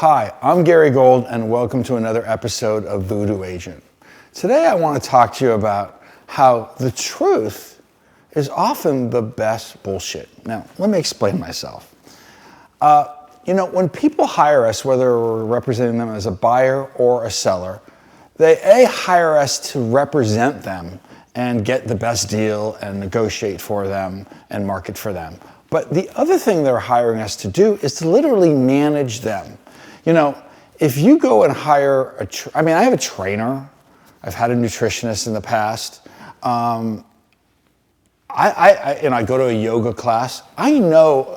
Hi, I'm Gary Gold and welcome to another episode of Voodoo Agent. Today I want to talk to you about how the truth is often the best bullshit. Now, let me explain myself. When people hire us, whether we're representing them as a buyer or a seller, they hire us to represent them and get the best deal and negotiate for them and market for them. But the other thing they're hiring us to do is to literally manage them. If you go and hire I have a trainer, I've had a nutritionist in the past. I go to a yoga class. I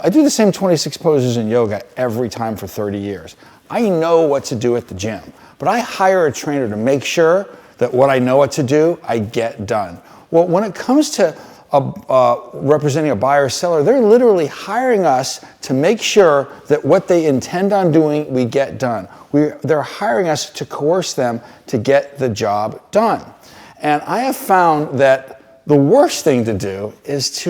do the same 26 poses in yoga every time for 30 years. I know what to do at the gym, but I hire a trainer to make sure that what I know what to do, I get done. Well, when it comes to representing a buyer or seller, they're literally hiring us to make sure that what they intend on doing, we get done. They're hiring us to coerce them to get the job done. And I have found that the worst thing to do is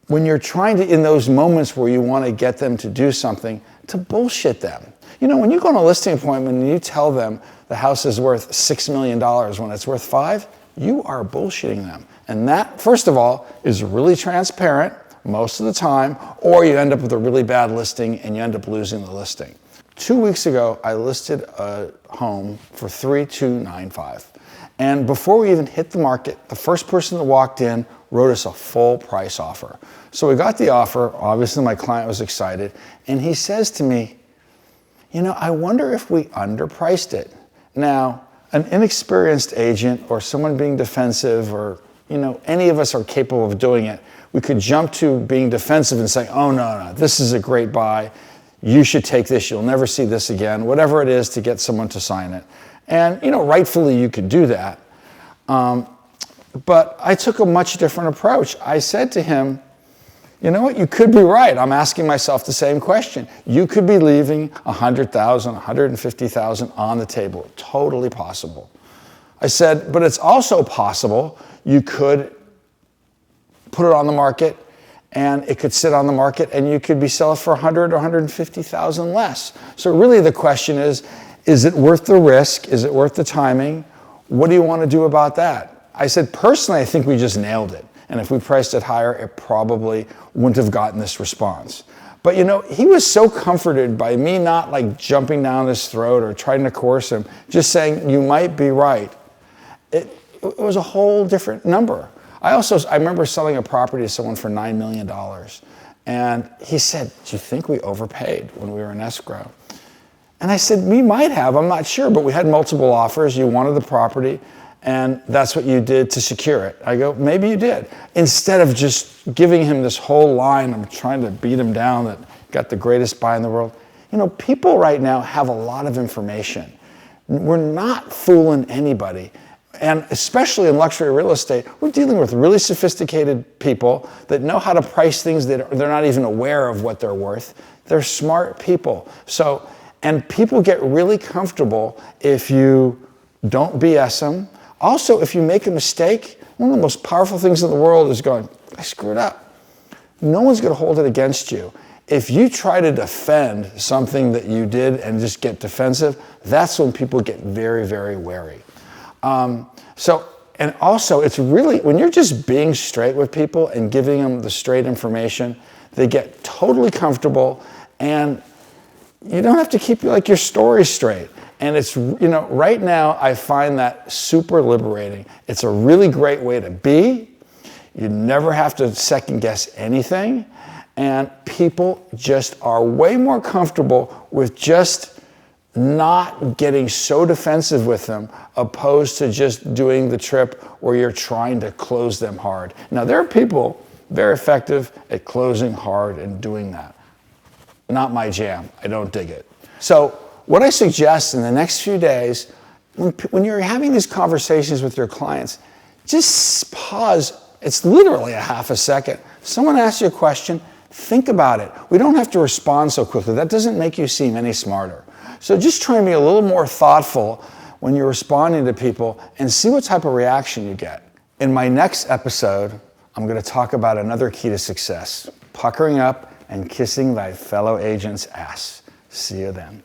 when you're trying to, in those moments where you want to get them to do something, to bullshit them. When you go on a listing appointment and you tell them the house is worth $6 million when it's worth $5, you are bullshitting them. And that, first of all, is really transparent most of the time, or you end up with a really bad listing and you end up losing the listing. 2 weeks ago, I listed a home for $3,295. And before we even hit the market, the first person that walked in wrote us a full price offer. So we got the offer. Obviously, my client was excited. And he says to me, I wonder if we underpriced it. Now, an inexperienced agent or someone being defensive or any of us are capable of doing it. We could jump to being defensive and say, oh, no, this is a great buy. You should take this. You'll never see this again. Whatever it is to get someone to sign it. And, rightfully you could do that. But I took a much different approach. I said to him, you know what? You could be right. I'm asking myself the same question. You could be leaving $100,000, $150,000 on the table. Totally possible. I said, but it's also possible you could put it on the market and it could sit on the market and you could be selling for $100,000 or $150,000 less. So really the question is it worth the risk? Is it worth the timing? What do you want to do about that? I said, personally, I think we just nailed it. And if we priced it higher, it probably wouldn't have gotten this response. But he was so comforted by me not jumping down his throat or trying to coerce him, just saying, you might be right. It was a whole different number. I remember selling a property to someone for $9 million. And he said, do you think we overpaid when we were in escrow? And I said, we might have, I'm not sure, but we had multiple offers. You wanted the property, and that's what you did to secure it. I go, maybe you did. Instead of just giving him this whole line, I'm trying to beat him down that got the greatest buy in the world. People right now have a lot of information. We're not fooling anybody. And especially in luxury real estate, we're dealing with really sophisticated people that know how to price things that they're not even aware of what they're worth. They're smart people. And people get really comfortable if you don't BS them. Also, if you make a mistake, one of the most powerful things in the world is going, I screwed up. No one's going to hold it against you. If you try to defend something that you did and just get defensive, that's when people get very, very wary. And also, it's really, when you're just being straight with people and giving them the straight information, they get totally comfortable, and you don't have to keep your story straight. And it's, right now I find that super liberating. It's a really great way to be. You never have to second guess anything. And people just are way more comfortable with just not getting so defensive with them, opposed to just doing the trip where you're trying to close them hard. Now, there are people very effective at closing hard and doing that. Not my jam. I don't dig it. So what I suggest in the next few days, when you're having these conversations with your clients, just pause. It's literally a half a second. Someone asks you a question, think about it. We don't have to respond so quickly. That doesn't make you seem any smarter. So just try and be a little more thoughtful when you're responding to people and see what type of reaction you get. In my next episode, I'm going to talk about another key to success, puckering up and kissing thy fellow agent's ass. See you then.